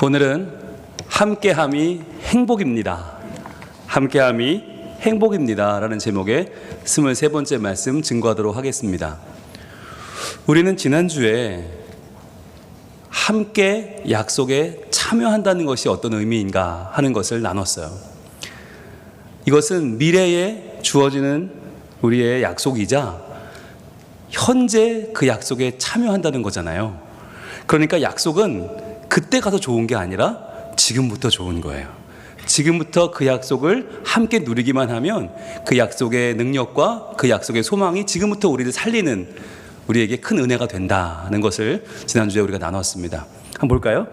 오늘은 함께함이 행복입니다. 함께함이 행복입니다 라는 제목의 23번째 말씀 증거하도록 하겠습니다. 우리는 지난주에 함께 약속에 참여한다는 것이 어떤 의미인가 하는 것을 나눴어요. 이것은 미래에 주어지는 우리의 약속이자 현재 그 약속에 참여한다는 거잖아요. 그러니까 약속은 그때 가서 좋은 게 아니라 지금부터 좋은 거예요. 지금부터 그 약속을 함께 누리기만 하면 그 약속의 능력과 그 약속의 소망이 지금부터 우리를 살리는 우리에게 큰 은혜가 된다는 것을 지난주에 우리가 나눴습니다. 한번 볼까요?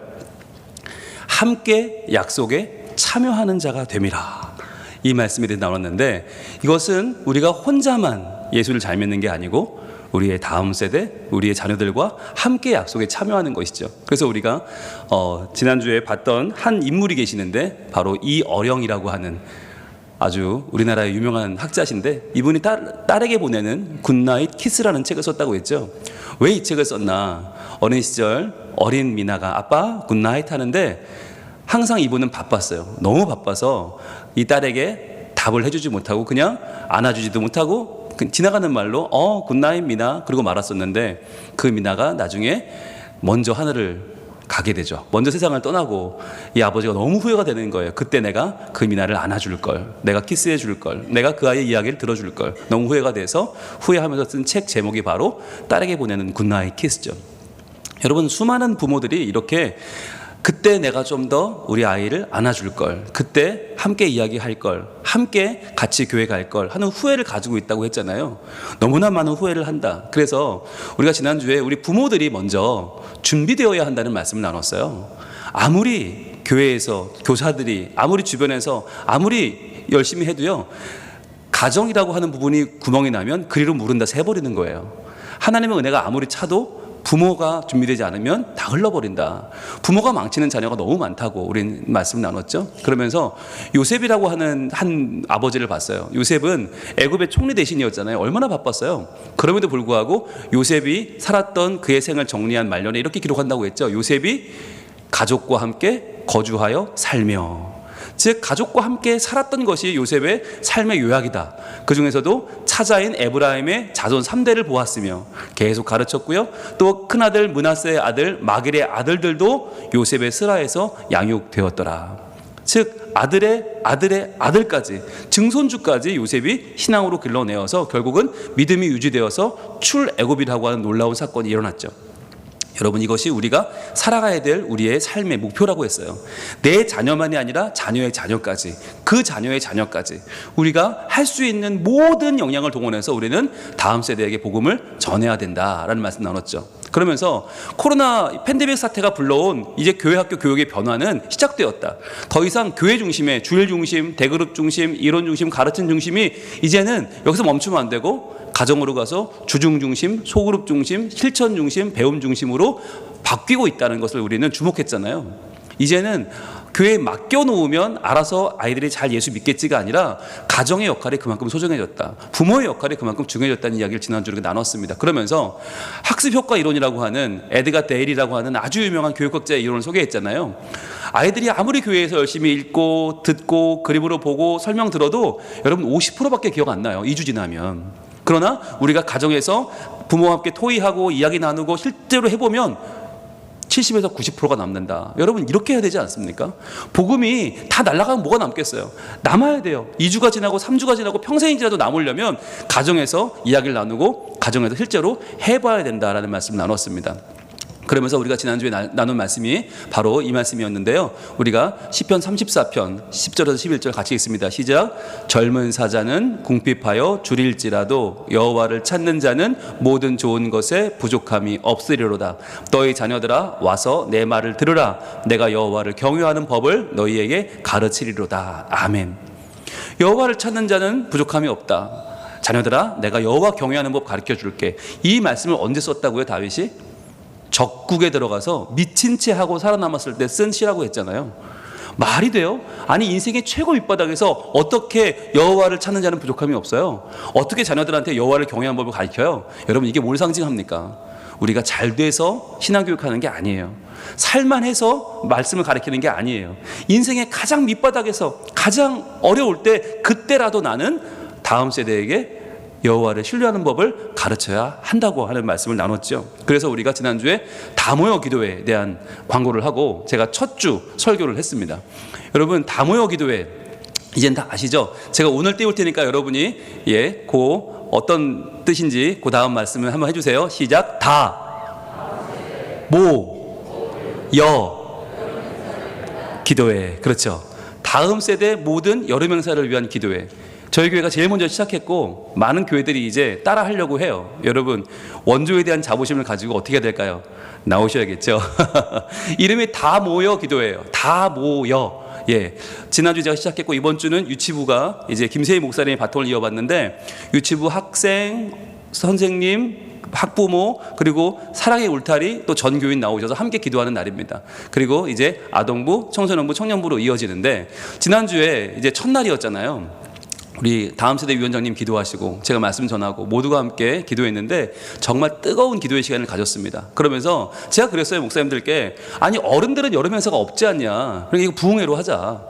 함께 약속에 참여하는 자가 됨이라, 이 말씀에 대해 나눴는데, 이것은 우리가 혼자만 예수를 잘 믿는 게 아니고 우리의 다음 세대, 우리의 자녀들과 함께 약속에 참여하는 것이죠. 그래서 우리가 지난주에 봤던 한 인물이 계시는데, 바로 이어령이라고 하는 아주 우리나라의 유명한 학자신데, 이분이 딸에게 보내는 굿나잇 키스라는 책을 썼다고 했죠. 왜 이 책을 썼나? 어린 시절 어린 미나가 아빠 굿나잇 하는데 항상 이분은 바빴어요. 너무 바빠서 이 딸에게 답을 해주지 못하고 그냥 안아주지도 못하고 지나가는 말로 굿나잇 미나 그러고 말았었는데, 그 미나가 나중에 먼저 하늘을 가게 되죠. 먼저 세상을 떠나고 이 아버지가 너무 후회가 되는 거예요. 그때 내가 그 미나를 안아줄 걸, 내가 키스해 줄 걸, 내가 그 아이의 이야기를 들어줄 걸, 너무 후회가 돼서 후회하면서 쓴 책 제목이 바로 딸에게 보내는 굿나잇 키스죠. 여러분, 수많은 부모들이 이렇게 그때 내가 좀 더 우리 아이를 안아줄 걸, 그때 함께 이야기할 걸, 함께 같이 교회 갈 걸 하는 후회를 가지고 있다고 했잖아요. 너무나 많은 후회를 한다. 그래서 우리가 지난주에 우리 부모들이 먼저 준비되어야 한다는 말씀을 나눴어요. 아무리 교회에서 교사들이, 아무리 주변에서 아무리 열심히 해도요, 가정이라고 하는 부분이 구멍이 나면 그리로 물은다 새버리는 거예요. 하나님의 은혜가 아무리 차도 부모가 준비되지 않으면 다 흘러버린다. 부모가 망치는 자녀가 너무 많다고 우린 말씀 나눴죠. 그러면서 요셉이라고 하는 한 아버지를 봤어요. 요셉은 애굽의 총리 대신이었잖아요. 얼마나 바빴어요. 그럼에도 불구하고 요셉이 살았던 그의 생을 정리한 말년에 이렇게 기록한다고 했죠. 요셉이 가족과 함께 거주하여 살며, 즉 가족과 함께 살았던 것이 요셉의 삶의 요약이다. 그 중에서도 차자인 에브라임의 자손 3대를 보았으며 계속 가르쳤고요. 또 큰아들 므낫세의 아들 마길의 아들들도 요셉의 슬하에서 양육되었더라. 즉 아들의 아들의 아들까지, 증손주까지 요셉이 신앙으로 길러내어서 결국은 믿음이 유지되어서 출애굽이라고 하는 놀라운 사건이 일어났죠. 여러분, 이것이 우리가 살아가야 될 우리의 삶의 목표라고 했어요. 내 자녀만이 아니라 자녀의 자녀까지, 그 자녀의 자녀까지 우리가 할 수 있는 모든 역량을 동원해서 우리는 다음 세대에게 복음을 전해야 된다라는 말씀 나눴죠. 그러면서 코로나 팬데믹 사태가 불러온 이제 교회 학교 교육의 변화는 시작되었다. 더 이상 교회 중심의 주일 중심, 대그룹 중심, 이론 중심, 가르침 중심이 이제는 여기서 멈추면 안 되고 가정으로 가서 주중 중심, 소그룹 중심, 실천 중심, 배움 중심으로 바뀌고 있다는 것을 우리는 주목했잖아요. 이제는 교회에 맡겨놓으면 알아서 아이들이 잘 예수 믿겠지가 아니라 가정의 역할이 그만큼 소중해졌다. 부모의 역할이 그만큼 중요해졌다는 이야기를 지난주에 나눴습니다. 그러면서 학습효과 이론이라고 하는 에드가 데일이라고 하는 아주 유명한 교육학자의 이론을 소개했잖아요. 아이들이 아무리 교회에서 열심히 읽고 듣고 그림으로 보고 설명 들어도 여러분 50%밖에 기억 안 나요. 2주 지나면. 그러나 우리가 가정에서 부모와 함께 토의하고 이야기 나누고 실제로 해보면 70에서 90%가 남는다. 여러분, 이렇게 해야 되지 않습니까? 복음이 다 날아가면 뭐가 남겠어요? 남아야 돼요. 2주가 지나고 3주가 지나고 평생이 지나도 남으려면 가정에서 이야기를 나누고 가정에서 실제로 해봐야 된다라는 말씀을 나눴습니다. 그러면서 우리가 지난주에 나눈 말씀이 바로 이 말씀이었는데요. 우리가 시편 34편 10절에서 11절 같이 읽습니다. 시작. 젊은 사자는 궁핍하여 줄일지라도 여호와를 찾는 자는 모든 좋은 것에 부족함이 없으리로다. 너희 자녀들아 와서 내 말을 들으라. 내가 여호와를 경외하는 법을 너희에게 가르치리로다. 아멘. 여호와를 찾는 자는 부족함이 없다. 자녀들아, 내가 여호와 경외하는 법 가르쳐 줄게. 이 말씀을 언제 썼다고요, 다윗이? 적국에 들어가서 미친 채 하고 살아남았을 때 쓴 시라고 했잖아요. 말이 돼요? 아니, 인생의 최고 밑바닥에서 어떻게 여호와를 찾는 자는 부족함이 없어요? 어떻게 자녀들한테 여호와를 경외하는 법을 가르쳐요? 여러분, 이게 뭘 상징합니까? 우리가 잘 돼서 신앙교육하는 게 아니에요. 살만해서 말씀을 가르치는 게 아니에요. 인생의 가장 밑바닥에서 가장 어려울 때 그때라도 나는 다음 세대에게 여호와를 신뢰하는 법을 가르쳐야 한다고 하는 말씀을 나눴죠. 그래서 우리가 지난주에 다 모여 기도회에 대한 광고를 하고 제가 첫 주 설교를 했습니다. 여러분, 다 모여 기도회 이젠 다 아시죠? 제가 오늘 띄울 테니까 여러분이 어떤 뜻인지 그 다음 말씀을 한번 해주세요. 시작. 다 모여 기도회. 그렇죠. 다음 세대 모든 여름 행사를 위한 기도회. 저희 교회가 제일 먼저 시작했고 많은 교회들이 이제 따라 하려고 해요. 여러분, 원조에 대한 자부심을 가지고 어떻게 해야 될까요? 나오셔야겠죠. 이름이 다 모여 기도회예요. 다 모여. 지난주 제가 시작했고 이번 주는 유치부가 이제 김세희 목사님의 바통을 이어받는데 유치부 학생, 선생님, 학부모, 그리고 사랑의 울타리, 또 전교인 나오셔서 함께 기도하는 날입니다. 그리고 이제 아동부, 청소년부, 청년부로 이어지는데 지난주에 이제 첫날이었잖아요. 우리 다음 세대 위원장님 기도하시고 제가 말씀 전하고 모두가 함께 기도했는데 정말 뜨거운 기도의 시간을 가졌습니다. 그러면서 제가 그랬어요, 목사님들께. 아니, 어른들은 여름 행사가 없지 않냐, 그러니까 이거 부흥회로 하자.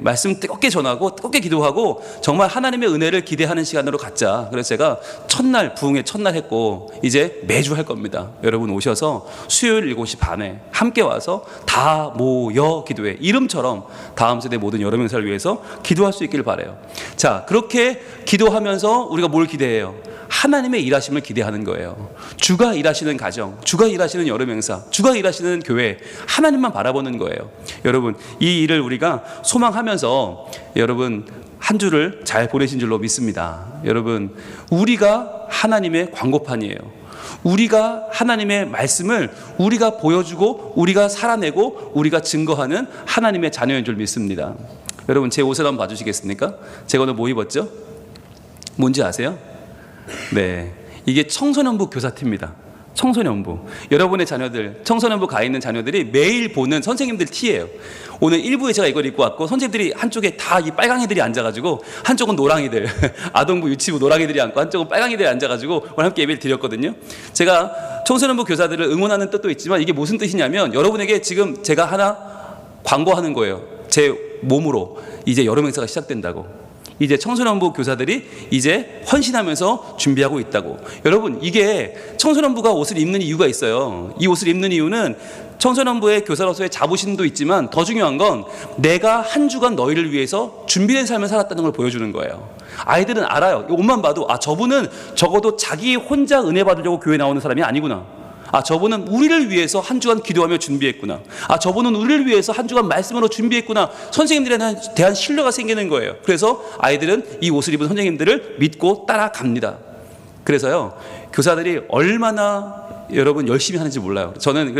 말씀 뜨겁게 전하고 뜨겁게 기도하고 정말 하나님의 은혜를 기대하는 시간으로 갖자. 그래서 제가 첫날 부흥회 첫날 했고 이제 매주 할 겁니다. 여러분 오셔서 수요일 7시 반에 함께 와서 다 모여 기도회, 이름처럼 다음 세대 모든 여름 행사를 위해서 기도할 수 있기를 바라요. 자, 그렇게 기도하면서 우리가 뭘 기대해요? 하나님의 일하심을 기대하는 거예요. 주가 일하시는 가정, 주가 일하시는 여름 행사, 주가 일하시는 교회, 하나님만 바라보는 거예요. 여러분, 이 일을 우리가 소망하면서 여러분 한 주를 잘 보내신 줄로 믿습니다. 여러분, 우리가 하나님의 광고판이에요. 우리가 하나님의 말씀을 우리가 보여주고 우리가 살아내고 우리가 증거하는 하나님의 자녀인 줄 믿습니다. 여러분, 제 옷을 한번 봐주시겠습니까? 제가 오늘 뭐 입었죠? 뭔지 아세요? 네, 이게 청소년부 교사티입니다. 청소년부. 여러분의 자녀들, 청소년부 가 있는 자녀들이 매일 보는 선생님들 티예요. 오늘 1부에 제가 이걸 입고 왔고 선생님들이 한쪽에 다 이 빨강이들이 앉아가지고 한쪽은 노랑이들, 아동부 유치부 노랑이들이 앉고 한쪽은 빨강이들이 앉아가지고 오늘 함께 예배를 드렸거든요. 제가 청소년부 교사들을 응원하는 뜻도 있지만 이게 무슨 뜻이냐면 여러분에게 지금 제가 하나 광고하는 거예요. 제 몸으로 이제 여름 행사가 시작된다고. 이제 청소년부 교사들이 이제 헌신하면서 준비하고 있다고. 여러분, 이게 청소년부가 옷을 입는 이유가 있어요. 이 옷을 입는 이유는 청소년부의 교사로서의 자부심도 있지만 더 중요한 건 내가 한 주간 너희를 위해서 준비된 삶을 살았다는 걸 보여주는 거예요. 아이들은 알아요. 이 옷만 봐도 아, 저분은 적어도 자기 혼자 은혜 받으려고 교회 나오는 사람이 아니구나. 아, 저분은 우리를 위해서 한 주간 기도하며 준비했구나. 아, 저분은 우리를 위해서 한 주간 말씀으로 준비했구나. 선생님들에 대한 신뢰가 생기는 거예요. 그래서 아이들은 이 옷을 입은 선생님들을 믿고 따라갑니다. 그래서요, 교사들이 얼마나 여러분 열심히 하는지 몰라요. 저는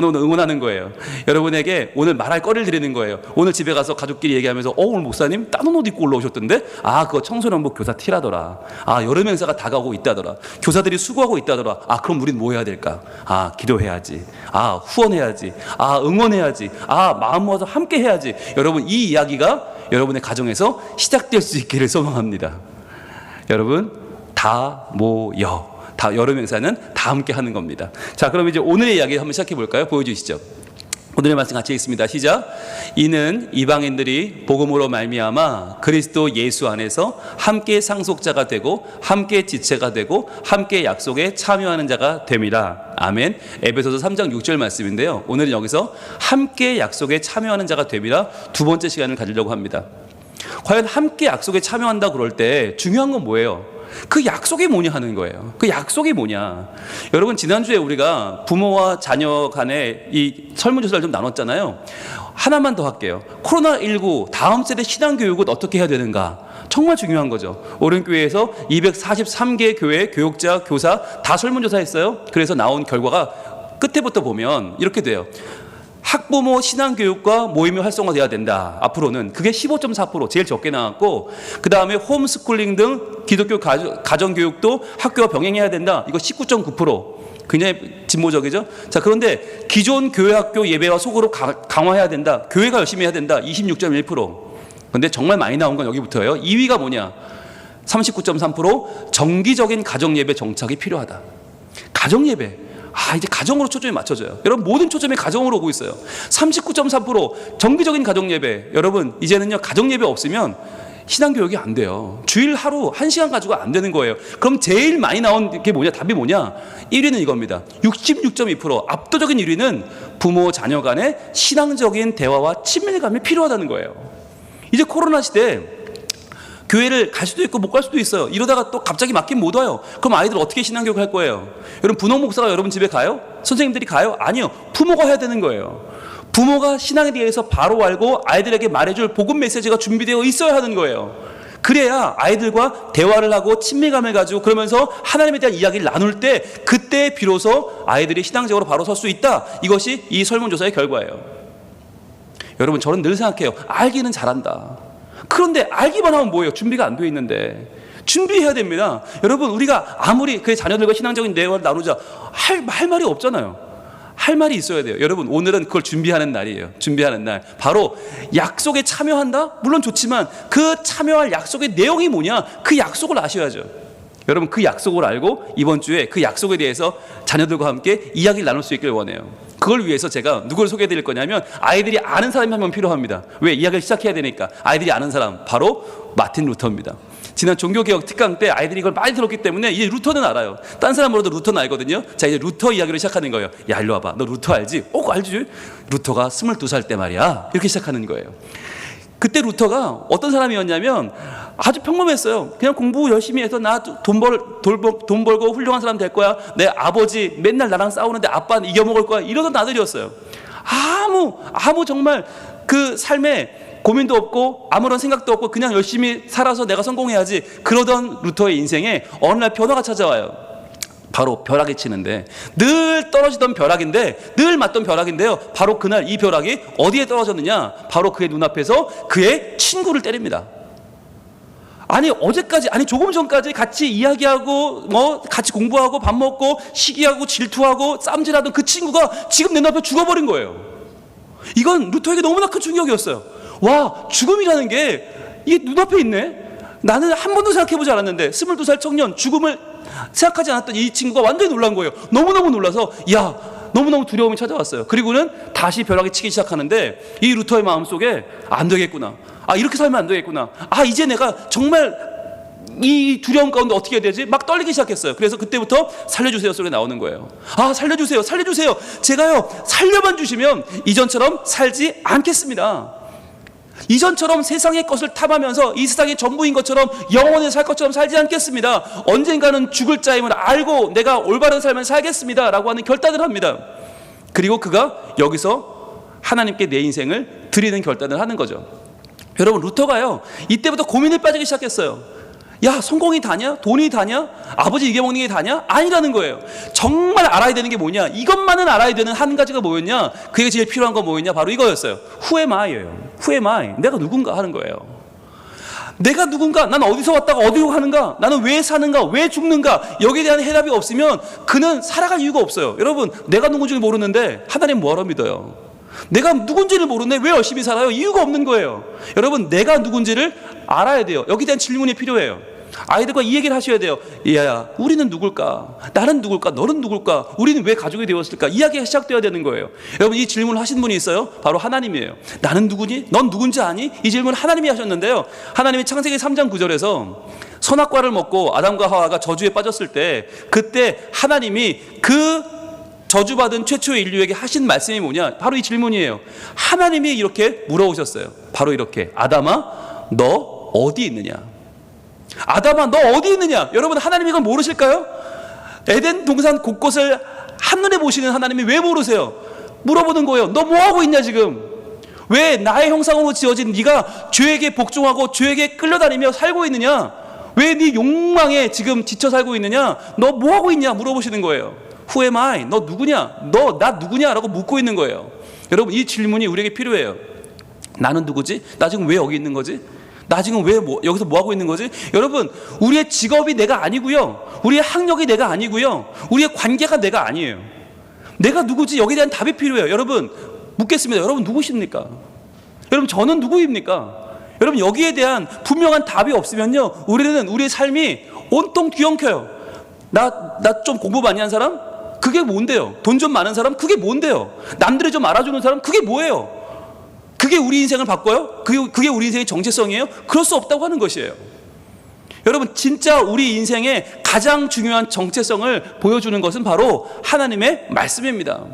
오늘 응원하는 거예요. 여러분에게 오늘 말할 거리를 드리는 거예요. 오늘 집에 가서 가족끼리 얘기하면서 오늘 목사님 따뜻한 옷 입고 올라오셨던데, 아, 그거 청소년부 교사 티라더라. 아, 여름 행사가 다가오고 있다더라. 교사들이 수고하고 있다더라. 아, 그럼 우린 뭐 해야 될까? 아, 기도해야지. 아, 후원해야지. 아, 응원해야지. 아, 마음 모아서 함께 해야지. 여러분, 이 이야기가 여러분의 가정에서 시작될 수 있기를 소망합니다. 여러분, 다 모여. 다 여름 행사는 다 함께 하는 겁니다. 자, 그럼 이제 오늘의 이야기 한번 시작해 볼까요? 보여주시죠. 오늘의 말씀 같이 읽습니다. 시작. 이는 이방인들이 복음으로 말미암아 그리스도 예수 안에서 함께 상속자가 되고 함께 지체가 되고 함께 약속에 참여하는 자가 됨이라. 아멘. 에베소서 3장 6절 말씀인데요. 오늘은 여기서 함께 약속에 참여하는 자가 됨이라 두 번째 시간을 가지려고 합니다. 과연 함께 약속에 참여한다 그럴 때 중요한 건 뭐예요? 그 약속이 뭐냐 하는 거예요. 그 약속이 뭐냐. 여러분, 지난주에 우리가 부모와 자녀 간의 이 설문조사를 좀 나눴잖아요. 하나만 더 할게요. 코로나19 다음 세대 신앙교육은 어떻게 해야 되는가? 정말 중요한 거죠. 오른교회에서 243개 교회 교육자, 교사 다 설문조사했어요. 그래서 나온 결과가 끝에부터 보면 이렇게 돼요. 학부모 신앙교육과 모임이 활성화돼야 된다. 앞으로는 그게 15.4%, 제일 적게 나왔고, 그 다음에 홈스쿨링 등 기독교 가정교육도 학교와 병행해야 된다. 이거 19.9%. 굉장히 진보적이죠. 자, 그런데 기존 교회 학교 예배와 소그룹 강화해야 된다. 교회가 열심히 해야 된다. 26.1%. 그런데 정말 많이 나온 건 여기부터예요. 2위가 뭐냐? 39.3%. 정기적인 가정예배 정착이 필요하다. 가정예배. 이제 가정으로 초점이 맞춰져요. 여러분, 모든 초점이 가정으로 오고 있어요. 39.3% 정기적인 가정예배. 여러분, 이제는요, 가정예배 없으면 신앙교육이 안 돼요. 주일 하루 1시간 가지고 안 되는 거예요. 그럼 제일 많이 나온 게 뭐냐? 답이 뭐냐? 1위는 이겁니다. 66.2%. 압도적인 1위는 부모 자녀 간의 신앙적인 대화와 친밀감이 필요하다는 거예요. 이제 코로나 시대에 교회를 갈 수도 있고 못 갈 수도 있어요. 이러다가 또 갑자기 맡기면 못 와요. 그럼 아이들 어떻게 신앙교육 할 거예요? 여러분, 분홍 목사가 여러분 집에 가요? 선생님들이 가요? 아니요. 부모가 해야 되는 거예요. 부모가 신앙에 대해서 바로 알고 아이들에게 말해줄 복음 메시지가 준비되어 있어야 하는 거예요. 그래야 아이들과 대화를 하고 친밀감을 가지고 그러면서 하나님에 대한 이야기를 나눌 때 그때 비로소 아이들이 신앙적으로 바로 설 수 있다. 이것이 이 설문조사의 결과예요. 여러분, 저는 늘 생각해요. 알기는 잘한다. 그런데 알기만 하면 뭐예요? 준비가 안 돼 있는데. 준비해야 됩니다. 여러분, 우리가 아무리 그 자녀들과 신앙적인 대화를 나누자 할 말이 없잖아요. 할 말이 있어야 돼요. 여러분, 오늘은 그걸 준비하는 날이에요. 준비하는 날. 바로 약속에 참여한다? 물론 좋지만 그 참여할 약속의 내용이 뭐냐? 그 약속을 아셔야죠. 여러분, 그 약속을 알고 이번 주에 그 약속에 대해서 자녀들과 함께 이야기를 나눌 수 있길 원해요. 그걸 위해서 제가 누구를 소개해 드릴 거냐면 아이들이 아는 사람이 한 명 필요합니다. 왜? 이야기를 시작해야 되니까. 아이들이 아는 사람, 바로 마틴 루터입니다. 지난 종교개혁 특강 때 아이들이 이걸 많이 들었기 때문에 이제 루터는 알아요. 딴 사람으로도 루터는 알거든요. 자, 이제 루터 이야기를 시작하는 거예요. 야, 일로 와봐. 너 루터 알지? 알지? 루터가 22살 때 말이야. 이렇게 시작하는 거예요. 그때 루터가 어떤 사람이었냐면 아주 평범했어요. 그냥 공부 열심히 해서 나 돈 벌고 훌륭한 사람 될 거야. 내 아버지 맨날 나랑 싸우는데 아빠는 이겨먹을 거야. 이러던 아들이었어요. 아무 정말 그 삶에 고민도 없고 아무런 생각도 없고 그냥 열심히 살아서 내가 성공해야지. 그러던 루터의 인생에 어느 날 변화가 찾아와요. 바로 벼락이 치는데, 늘 떨어지던 벼락인데, 늘 맞던 벼락인데요. 바로 그날 이 벼락이 어디에 떨어졌느냐? 바로 그의 눈앞에서 그의 친구를 때립니다. 조금 전까지 같이 이야기하고 같이 공부하고 밥 먹고 시기하고 질투하고 쌈질하던 그 친구가 지금 내 눈앞에 죽어버린 거예요. 이건 루터에게 너무나 큰 충격이었어요. 와, 죽음이라는 게 이게 눈앞에 있네. 나는 한 번도 생각해보지 않았는데 22살 청년, 죽음을 생각하지 않았던 이 친구가 완전히 놀란 거예요. 너무너무 놀라서 너무너무 두려움이 찾아왔어요. 그리고는 다시 벼락이 치기 시작하는데 이 루터의 마음속에 안 되겠구나. 이렇게 살면 안 되겠구나. 이제 내가 정말 이 두려움 가운데 어떻게 해야 되지? 막 떨리기 시작했어요. 그래서 그때부터 살려주세요 소리가 나오는 거예요. 살려주세요. 제가요, 살려만 주시면 이전처럼 살지 않겠습니다. 이전처럼 세상의 것을 탐하면서 이 세상의 전부인 것처럼 영원히 살 것처럼 살지 않겠습니다. 언젠가는 죽을 자임을 알고 내가 올바른 삶을 살겠습니다 라고 하는 결단을 합니다. 그리고 그가 여기서 하나님께 내 인생을 드리는 결단을 하는 거죠. 여러분, 루터가요, 이때부터 고민에 빠지기 시작했어요. 성공이 다냐? 돈이 다냐? 아버지 이겨먹는 게 다냐? 아니라는 거예요. 정말 알아야 되는 게 뭐냐? 이것만은 알아야 되는 한 가지가 뭐였냐? 그게 제일 필요한 건 뭐였냐? 바로 이거였어요. Who am I예요. Who am I? 내가 누군가 하는 거예요. 내가 누군가? 난 어디서 왔다가 어디로 가는가? 나는 왜 사는가? 왜 죽는가? 여기에 대한 해답이 없으면 그는 살아갈 이유가 없어요. 여러분, 내가 누군지 모르는데 하나님 뭐하러 믿어요? 내가 누군지를 모르는데 왜 열심히 살아요? 이유가 없는 거예요. 여러분, 내가 누군지를 알아야 돼요. 여기에 대한 질문이 필요해요. 아이들과 이 얘기를 하셔야 돼요. 야, 우리는 누굴까? 나는 누굴까? 너는 누굴까? 우리는 왜 가족이 되었을까? 이야기가 시작되어야 되는 거예요. 여러분, 이 질문을 하신 분이 있어요. 바로 하나님이에요. 나는 누구니? 넌 누군지 아니? 이 질문을 하나님이 하셨는데요. 하나님이 창세기 3장 9절에서 선악과를 먹고 아담과 하와가 저주에 빠졌을 때, 그때 하나님이 그 저주받은 최초의 인류에게 하신 말씀이 뭐냐? 바로 이 질문이에요. 하나님이 이렇게 물어오셨어요. 바로 이렇게. 아담아, 너 어디 있느냐? 아담아, 너 어디 있느냐? 여러분, 하나님이 이건 모르실까요? 에덴 동산 곳곳을 한눈에 보시는 하나님이 왜 모르세요? 물어보는 거예요. 너 뭐하고 있냐 지금? 왜 나의 형상으로 지어진 네가 죄에게 복종하고 죄에게 끌려다니며 살고 있느냐? 왜 네 욕망에 지금 지쳐 살고 있느냐? 너 뭐하고 있냐? 물어보시는 거예요. Who am I? 너 누구냐? 나 누구냐? 라고 묻고 있는 거예요. 여러분, 이 질문이 우리에게 필요해요. 나는 누구지? 나 지금 왜 여기 있는 거지? 나 지금 왜 여기서 뭐 하고 있는 거지? 여러분, 우리의 직업이 내가 아니고요. 우리의 학력이 내가 아니고요. 우리의 관계가 내가 아니에요. 내가 누구지? 여기에 대한 답이 필요해요. 여러분, 묻겠습니다. 여러분 누구십니까? 여러분, 저는 누구입니까? 여러분, 여기에 대한 분명한 답이 없으면요, 우리는 우리의 삶이 온통 뒤엉켜요. 나 좀 공부 많이 한 사람? 그게 뭔데요? 돈 좀 많은 사람? 그게 뭔데요? 남들이 좀 알아주는 사람? 그게 뭐예요? 그게 우리 인생을 바꿔요? 그게 우리 인생의 정체성이에요? 그럴 수 없다고 하는 것이에요. 여러분, 진짜 우리 인생의 가장 중요한 정체성을 보여주는 것은 바로 하나님의 말씀입니다.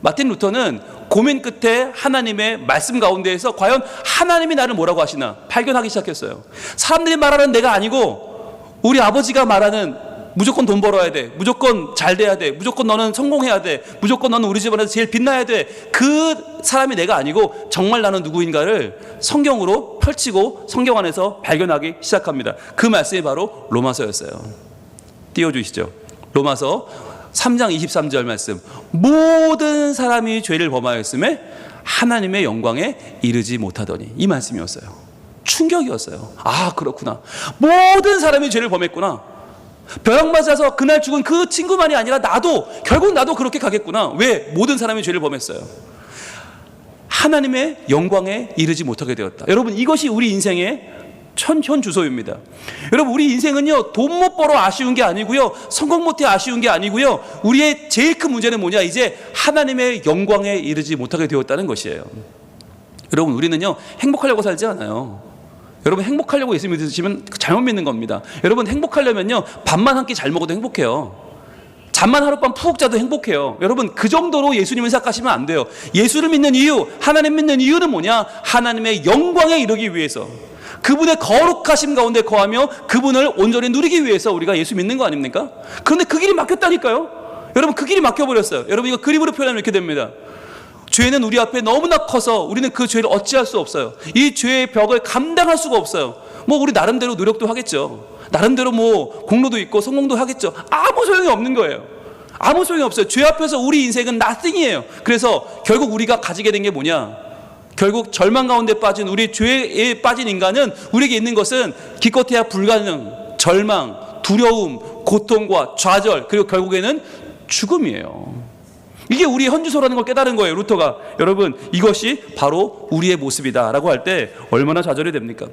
마틴 루터는 고민 끝에 하나님의 말씀 가운데에서 과연 하나님이 나를 뭐라고 하시나 발견하기 시작했어요. 사람들이 말하는 내가 아니고 우리 아버지가 말하는 무조건 돈 벌어야 돼, 무조건 잘 돼야 돼, 무조건 너는 성공해야 돼, 무조건 너는 우리 집안에서 제일 빛나야 돼, 그 사람이 내가 아니고 정말 나는 누구인가를 성경으로 펼치고 성경 안에서 발견하기 시작합니다. 그 말씀이 바로 로마서였어요. 띄워주시죠. 로마서 3장 23절 말씀. 모든 사람이 죄를 범하였음에 하나님의 영광에 이르지 못하더니, 이 말씀이었어요. 충격이었어요. 아, 그렇구나. 모든 사람이 죄를 범했구나. 벼락 맞아서 그날 죽은 그 친구만이 아니라 결국 나도 그렇게 가겠구나. 왜? 모든 사람이 죄를 범했어요. 하나님의 영광에 이르지 못하게 되었다. 여러분, 이것이 우리 인생의 현 주소입니다. 여러분, 우리 인생은요, 돈 못 벌어 아쉬운 게 아니고요, 성공 못해 아쉬운 게 아니고요, 우리의 제일 큰 문제는 뭐냐? 이제 하나님의 영광에 이르지 못하게 되었다는 것이에요. 여러분, 우리는요, 행복하려고 살지 않아요. 여러분, 행복하려고 예수 믿으시면 잘못 믿는 겁니다. 여러분, 행복하려면요, 밥만 한 끼 잘 먹어도 행복해요. 잠만 하룻밤 푹 자도 행복해요. 여러분, 그 정도로 예수님을 생각하시면 안 돼요. 예수를 믿는 이유, 하나님 믿는 이유는 뭐냐? 하나님의 영광에 이르기 위해서, 그분의 거룩하심 가운데 거하며 그분을 온전히 누리기 위해서 우리가 예수 믿는 거 아닙니까? 그런데 그 길이 막혔다니까요. 여러분, 그 길이 막혀버렸어요. 여러분, 이거 그림으로 표현하면 이렇게 됩니다. 죄는 우리 앞에 너무나 커서 우리는 그 죄를 어찌할 수 없어요. 이 죄의 벽을 감당할 수가 없어요. 우리 나름대로 노력도 하겠죠. 나름대로 공로도 있고 성공도 하겠죠. 아무 소용이 없는 거예요. 아무 소용이 없어요. 죄 앞에서 우리 인생은 nothing이에요. 그래서 결국 우리가 가지게 된 게 뭐냐? 결국 절망 가운데 빠진, 우리 죄에 빠진 인간은, 우리에게 있는 것은 기껏해야 불가능, 절망, 두려움, 고통과 좌절, 그리고 결국에는 죽음이에요. 이게 우리의 현주소라는 걸 깨달은 거예요, 루터가. 여러분, 이것이 바로 우리의 모습이다라고 할 때 얼마나 좌절이 됩니까?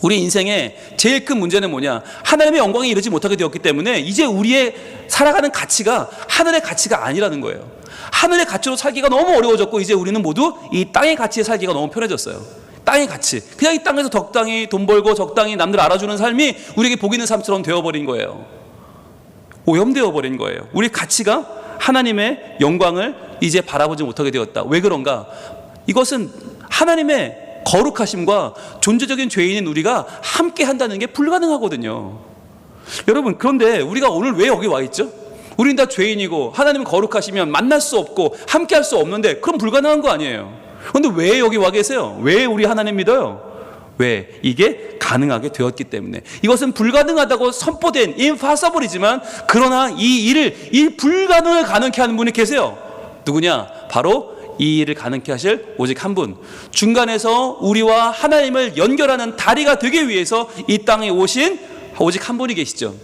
우리 인생의 제일 큰 문제는 뭐냐? 하나님의 영광에 이르지 못하게 되었기 때문에 이제 우리의 살아가는 가치가 하늘의 가치가 아니라는 거예요. 하늘의 가치로 살기가 너무 어려워졌고, 이제 우리는 모두 이 땅의 가치에 살기가 너무 편해졌어요. 땅의 가치, 그냥 이 땅에서 적당히 돈 벌고 적당히 남들 알아주는 삶이 우리에게 복 있는 삶처럼 되어버린 거예요. 오염되어 버린 거예요. 우리 가치가 하나님의 영광을 이제 바라보지 못하게 되었다. 왜 그런가? 이것은 하나님의 거룩하심과 존재적인 죄인인 우리가 함께 한다는 게 불가능하거든요. 여러분, 그런데 우리가 오늘 왜 여기 와 있죠? 우린 다 죄인이고 하나님은 거룩하시면 만날 수 없고 함께 할 수 없는데, 그럼 불가능한 거 아니에요. 그런데 왜 여기 와 계세요? 왜 우리 하나님 믿어요? 왜? 이게 가능하게 되었기 때문에. 이것은 불가능하다고 선포된 impossible이지만, 그러나 이 불가능을 가능케 하는 분이 계세요. 누구냐? 바로 이 일을 가능케 하실 오직 한 분, 중간에서 우리와 하나님을 연결하는 다리가 되기 위해서 이 땅에 오신 오직 한 분이 계시죠.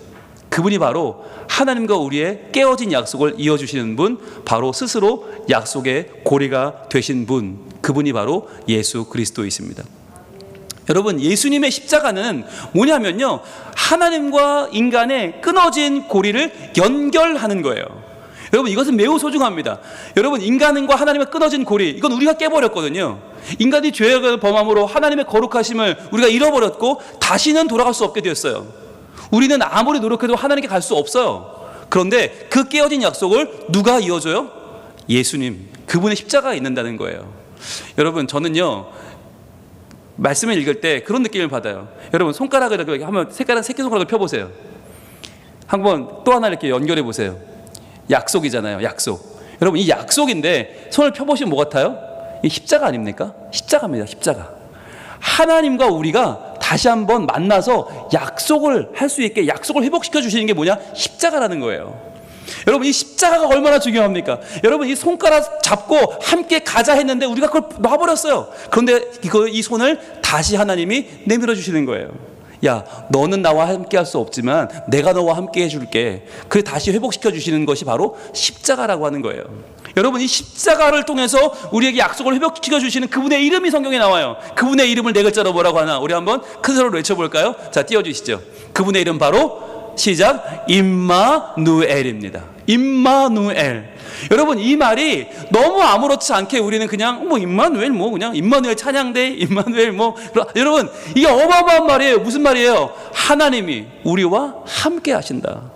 그분이 바로 하나님과 우리의 깨어진 약속을 이어주시는 분, 바로 스스로 약속의 고리가 되신 분, 그분이 바로 예수 그리스도이십니다. 여러분, 예수님의 십자가는 뭐냐면요, 하나님과 인간의 끊어진 고리를 연결하는 거예요. 여러분, 이것은 매우 소중합니다. 여러분, 인간과 하나님의 끊어진 고리, 이건 우리가 깨버렸거든요. 인간이 죄를 범함으로 하나님의 거룩하심을 우리가 잃어버렸고 다시는 돌아갈 수 없게 되었어요. 우리는 아무리 노력해도 하나님께 갈 수 없어요. 그런데 그 깨어진 약속을 누가 이어줘요? 예수님, 그분의 십자가가 있는다는 거예요. 여러분, 저는요, 말씀을 읽을 때 그런 느낌을 받아요. 여러분, 손가락을 이렇게 한번 새끼손가락을 펴보세요. 한번 또 하나 이렇게 연결해 보세요. 약속이잖아요, 약속. 여러분, 이 약속인데 손을 펴보시면 뭐 같아요? 이 십자가 아닙니까? 십자가입니다, 십자가. 하나님과 우리가 다시 한번 만나서 약속을 할 수 있게, 약속을 회복시켜 주시는 게 뭐냐? 십자가라는 거예요. 여러분, 이 십자가가 얼마나 중요합니까? 여러분, 이 손가락 잡고 함께 가자 했는데 우리가 그걸 놔버렸어요. 그런데 이 손을 다시 하나님이 내밀어 주시는 거예요. 야, 너는 나와 함께 할 수 없지만 내가 너와 함께 해줄게. 그래, 다시 회복시켜 주시는 것이 바로 십자가라고 하는 거예요. 여러분, 이 십자가를 통해서 우리에게 약속을 회복시켜 주시는 그분의 이름이 성경에 나와요. 그분의 이름을 네 글자로 뭐라고 하나? 우리 한번 큰 소리로 외쳐볼까요? 자, 띄워주시죠. 그분의 이름 바로 시작. 임마누엘입니다. 임마누엘. 여러분, 이 말이 너무 아무렇지 않게 우리는 그냥 임마누엘 그냥 임마누엘 찬양대 임마누엘 여러분, 이게 어마어마한 말이에요. 무슨 말이에요? 하나님이 우리와 함께 하신다.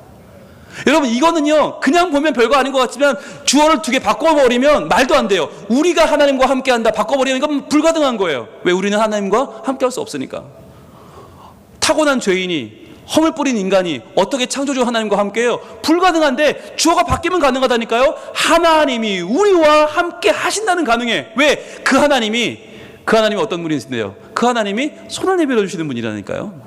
여러분, 이거는요 그냥 보면 별거 아닌 것 같지만 주어를 두 개 바꿔버리면 말도 안 돼요. 우리가 하나님과 함께한다 바꿔버리면 이건 불가능한 거예요. 왜? 우리는 하나님과 함께할 수 없으니까. 타고난 죄인이, 허물 뿌린 인간이 어떻게 창조주 하나님과 함께해요? 불가능한데 주어가 바뀌면 가능하다니까요. 하나님이 우리와 함께 하신다는 가능해. 왜? 그 하나님이 어떤 분이신데요? 그 하나님이 손을 내밀어 주시는 분이라니까요.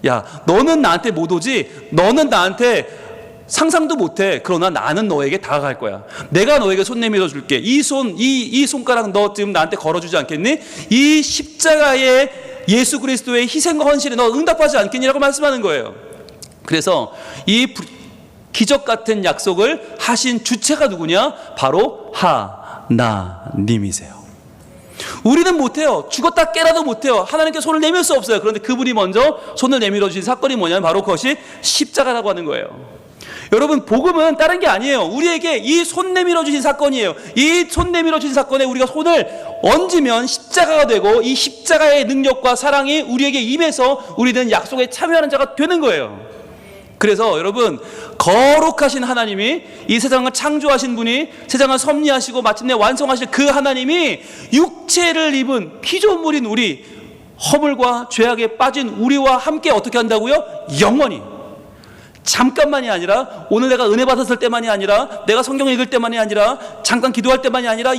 야, 너는 나한테 못 오지? 너는 나한테 상상도 못해. 그러나 나는 너에게 다가갈 거야. 내가 너에게 손 내밀어 줄게. 이 손가락 너 지금 나한테 걸어주지 않겠니? 이 십자가의 예수 그리스도의 희생과 헌신에 너 응답하지 않겠니라고 말씀하는 거예요. 그래서 이 기적 같은 약속을 하신 주체가 누구냐? 바로 하나님이세요. 우리는 못해요. 죽었다 깨라도 못해요. 하나님께 손을 내밀 수 없어요. 그런데 그분이 먼저 손을 내밀어 주신 사건이 뭐냐면 바로 그것이 십자가라고 하는 거예요. 여러분, 복음은 다른 게 아니에요. 우리에게 이 손 내밀어 주신 사건이에요. 이 손 내밀어 주신 사건에 우리가 손을 얹으면 십자가가 되고, 이 십자가의 능력과 사랑이 우리에게 임해서 우리는 약속에 참여하는 자가 되는 거예요. 그래서 여러분, 거룩하신 하나님이, 이 세상을 창조하신 분이, 세상을 섭리하시고 마침내 완성하실 그 하나님이 육체를 입은 피조물인 우리, 허물과 죄악에 빠진 우리와 함께 어떻게 한다고요? 영원히. 잠깐만이 아니라, 오늘 내가 은혜 받았을 때만이 아니라, 내가 성경 읽을 때만이 아니라, 잠깐 기도할 때만이 아니라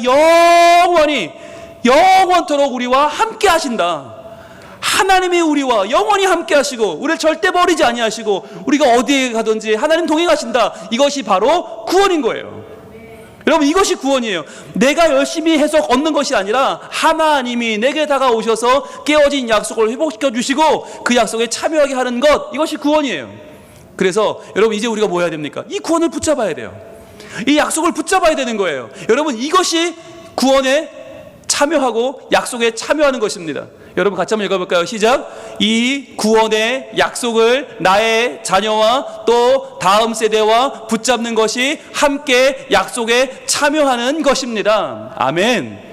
영원토록 우리와 함께 하신다. 하나님이 우리와 영원히 함께 하시고 우리를 절대 버리지 아니하시고 우리가 어디에 가든지 하나님 동행하신다. 이것이 바로 구원인 거예요. 여러분, 이것이 구원이에요. 내가 열심히 해서 얻는 것이 아니라 하나님이 내게 다가오셔서 깨어진 약속을 회복시켜 주시고 그 약속에 참여하게 하는 것, 이것이 구원이에요. 그래서 여러분, 이제 우리가 뭐 해야 됩니까? 이 구원을 붙잡아야 돼요. 이 약속을 붙잡아야 되는 거예요. 여러분, 이것이 구원에 참여하고 약속에 참여하는 것입니다. 여러분, 같이 한번 읽어볼까요? 시작. 이 구원의 약속을 나의 자녀와 또 다음 세대와 붙잡는 것이 함께 약속에 참여하는 것입니다. 아멘.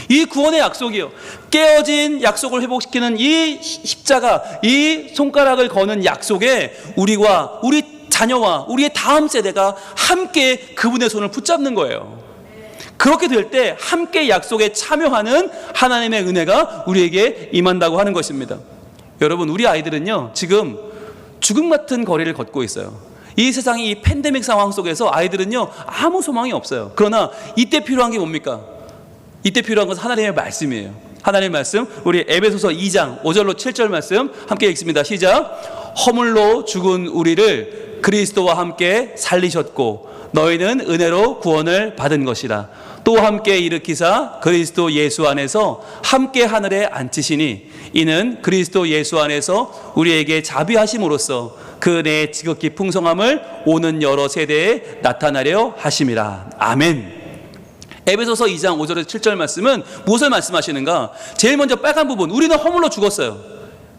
이 구원의 약속이요, 깨어진 약속을 회복시키는 이 십자가, 이 손가락을 거는 약속에 우리와 우리 자녀와 우리의 다음 세대가 함께 그분의 손을 붙잡는 거예요. 그렇게 될 때 함께 약속에 참여하는 하나님의 은혜가 우리에게 임한다고 하는 것입니다. 여러분, 우리 아이들은요 지금 죽음 같은 거리를 걷고 있어요. 이 세상이 이 팬데믹 상황 속에서 아이들은요 아무 소망이 없어요. 그러나 이때 필요한 게 뭡니까? 이때 필요한 것은 하나님의 말씀이에요. 하나님의 말씀, 우리 에베소서 2장 5절로 7절 말씀 함께 읽습니다. 시작. 허물로 죽은 우리를 그리스도와 함께 살리셨고 너희는 은혜로 구원을 받은 것이라. 또 함께 일으키사 그리스도 예수 안에서 함께 하늘에 앉히시니 이는 그리스도 예수 안에서 우리에게 자비하심으로써 그 내 지극히 풍성함을 오는 여러 세대에 나타나려 하심이라. 아멘. 에베소서 2장 5절에서 7절 말씀은 무엇을 말씀하시는가? 제일 먼저 빨간 부분, 우리는 허물로 죽었어요.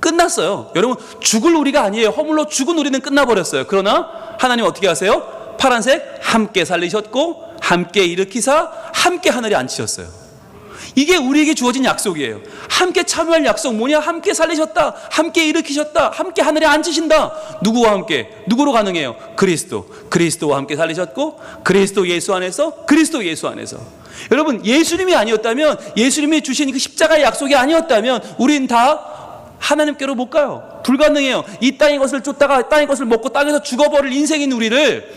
끝났어요. 여러분, 죽을 우리가 아니에요. 허물로 죽은 우리는 끝나버렸어요. 그러나 하나님 어떻게 하세요? 파란색, 함께 살리셨고 함께 일으키사 함께 하늘에 앉히셨어요. 이게 우리에게 주어진 약속이에요. 함께 참여할 약속 뭐냐? 함께 살리셨다, 함께 일으키셨다, 함께 하늘에 앉히신다. 누구와 함께? 누구로 가능해요? 그리스도와 함께 살리셨고 그리스도 예수 안에서 여러분, 예수님이 아니었다면, 예수님이 주신 그 십자가의 약속이 아니었다면 우린 다 하나님께로 못 가요. 불가능해요. 이 땅의 것을 쫓다가 땅의 것을 먹고 땅에서 죽어버릴 인생인 우리를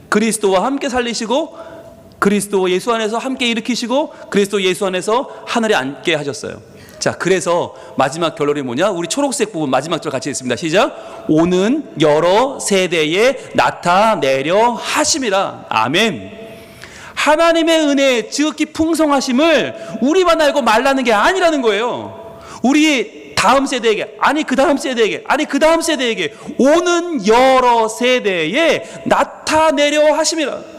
그리스도와 함께 살리시고 그리스도 예수 안에서 함께 일으키시고 그리스도 예수 안에서 하늘에 앉게 하셨어요. 자, 그래서 마지막 결론이 뭐냐? 우리 초록색 부분 마지막 절 같이 읽습니다. 시작. 오는 여러 세대에 나타내려 하심이라. 아멘. 하나님의 은혜의 지극히 풍성하심을 우리만 알고 말라는 게 아니라는 거예요. 우리 다음 세대에게, 아니 그 다음 세대에게, 아니 그 다음 세대에게, 오는 여러 세대에 나타내려 하심이라.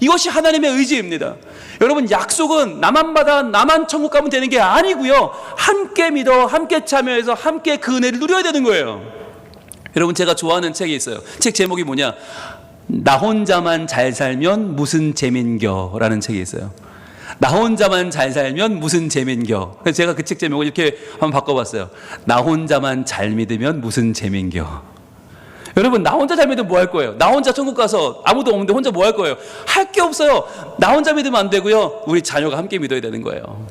이것이 하나님의 의지입니다. 여러분, 약속은 나만 받아 나만 천국 가면 되는 게 아니고요, 함께 믿어 함께 참여해서 함께 그 은혜를 누려야 되는 거예요. 여러분, 제가 좋아하는 책이 있어요. 책 제목이 뭐냐? 나 혼자만 잘 살면 무슨 재민겨라는 책이 있어요. 나 혼자만 잘 살면 무슨 재민겨. 그래서 제가 그 책 제목을 이렇게 한번 바꿔봤어요. 나 혼자만 잘 믿으면 무슨 재민겨. 여러분, 나 혼자 잘 믿으면 뭐 할 거예요? 나 혼자 천국 가서 아무도 없는데 혼자 뭐 할 거예요? 할 게 없어요. 나 혼자 믿으면 안 되고요. 우리 자녀가 함께 믿어야 되는 거예요.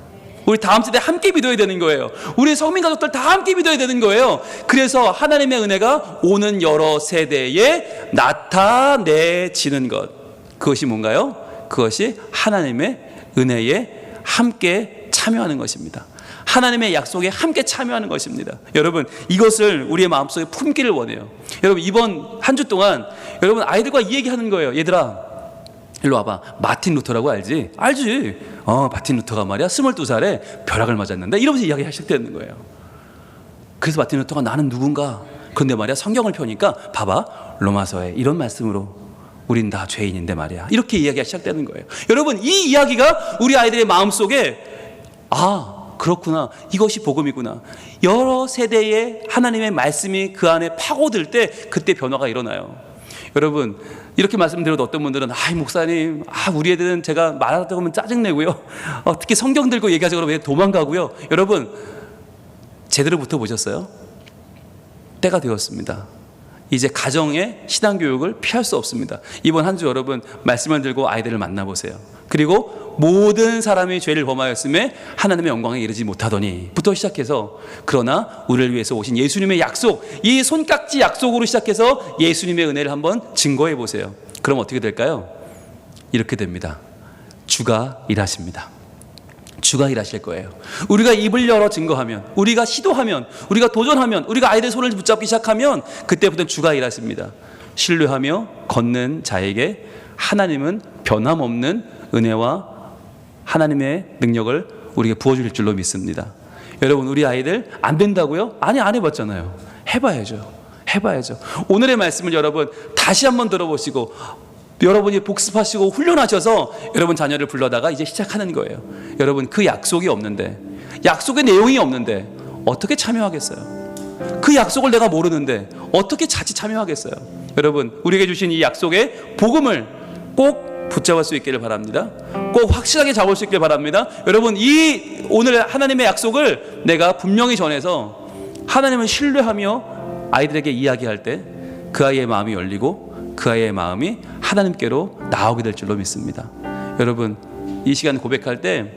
우리 다음 세대 함께 믿어야 되는 거예요. 우리 성민 가족들 다 함께 믿어야 되는 거예요. 그래서 하나님의 은혜가 오는 여러 세대에 나타내지는 것. 그것이 뭔가요? 그것이 하나님의 은혜에 함께 참여하는 것입니다. 하나님의 약속에 함께 참여하는 것입니다. 여러분, 이것을 우리의 마음속에 품기를 원해요. 여러분, 이번 한 주 동안 여러분 아이들과 이 얘기하는 거예요. 얘들아, 일로 와봐. 마틴 루터라고 알지? 알지? 마틴 루터가 말이야 22살에 벼락을 맞았는데 이러면서 이야기가 시작되는 거예요. 그래서 마틴 루터가 나는 누군가? 그런데 말이야 성경을 펴니까 봐봐, 로마서에 이런 말씀으로 우린 다 죄인인데 말이야, 이렇게 이야기가 시작되는 거예요. 여러분, 이 이야기가 우리 아이들의 마음속에 그렇구나, 이것이 복음이구나. 여러 세대의 하나님의 말씀이 그 안에 파고들 때 그때 변화가 일어나요. 여러분, 이렇게 말씀드려도 어떤 분들은 목사님, 우리 애들은 제가 말하다 보면 짜증내고요, 특히 성경 들고 얘기하자고 그러면 도망가고요. 여러분, 제대로 붙어보셨어요? 때가 되었습니다. 이제 가정의 신앙교육을 피할 수 없습니다. 이번 한 주 여러분 말씀을 들고 아이들을 만나보세요. 그리고 모든 사람이 죄를 범하였음에 하나님의 영광에 이르지 못하더니 부터 시작해서, 그러나 우리를 위해서 오신 예수님의 약속, 이 손깍지 약속으로 시작해서 예수님의 은혜를 한번 증거해 보세요. 그럼 어떻게 될까요? 이렇게 됩니다. 주가 일하십니다. 주가 일하실 거예요. 우리가 입을 열어 증거하면, 우리가 시도하면, 우리가 도전하면, 우리가 아이들의 손을 붙잡기 시작하면 그때부터 주가 일하십니다. 신뢰하며 걷는 자에게 하나님은 변함없는 은혜와 하나님의 능력을 우리에게 부어주실 줄로 믿습니다. 여러분, 우리 아이들 안 된다고요? 아니, 안 해봤잖아요. 해봐야죠. 오늘의 말씀을 여러분 다시 한번 들어보시고 여러분이 복습하시고 훈련하셔서 여러분 자녀를 불러다가 이제 시작하는 거예요. 여러분, 그 약속이 없는데, 약속의 내용이 없는데 어떻게 참여하겠어요? 그 약속을 내가 모르는데 어떻게 자칫 참여하겠어요? 여러분, 우리에게 주신 이 약속의 복음을 꼭 붙잡을 수 있기를 바랍니다. 꼭 확실하게 잡을 수 있기를 바랍니다. 여러분, 이 오늘 하나님의 약속을 내가 분명히 전해서 하나님을 신뢰하며 아이들에게 이야기할 때 그 아이의 마음이 열리고 그 아이의 마음이 하나님께로 나오게 될 줄로 믿습니다. 여러분, 이 시간 고백할 때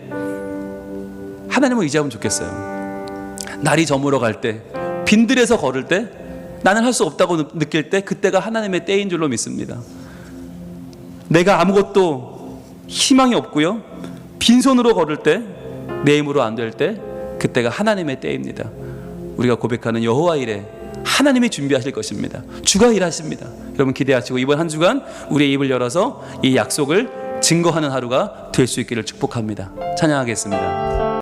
하나님을 의지하면 좋겠어요. 날이 저물어 갈 때, 빈들에서 걸을 때, 나는 할 수 없다고 느낄 때, 그때가 하나님의 때인 줄로 믿습니다. 내가 아무것도 희망이 없고요, 빈손으로 걸을 때, 내 힘으로 안 될 때, 그때가 하나님의 때입니다. 우리가 고백하는 여호와 이레, 하나님이 준비하실 것입니다. 주가 일하십니다. 여러분, 기대하시고 이번 한 주간 우리의 입을 열어서 이 약속을 증거하는 하루가 될 수 있기를 축복합니다. 찬양하겠습니다.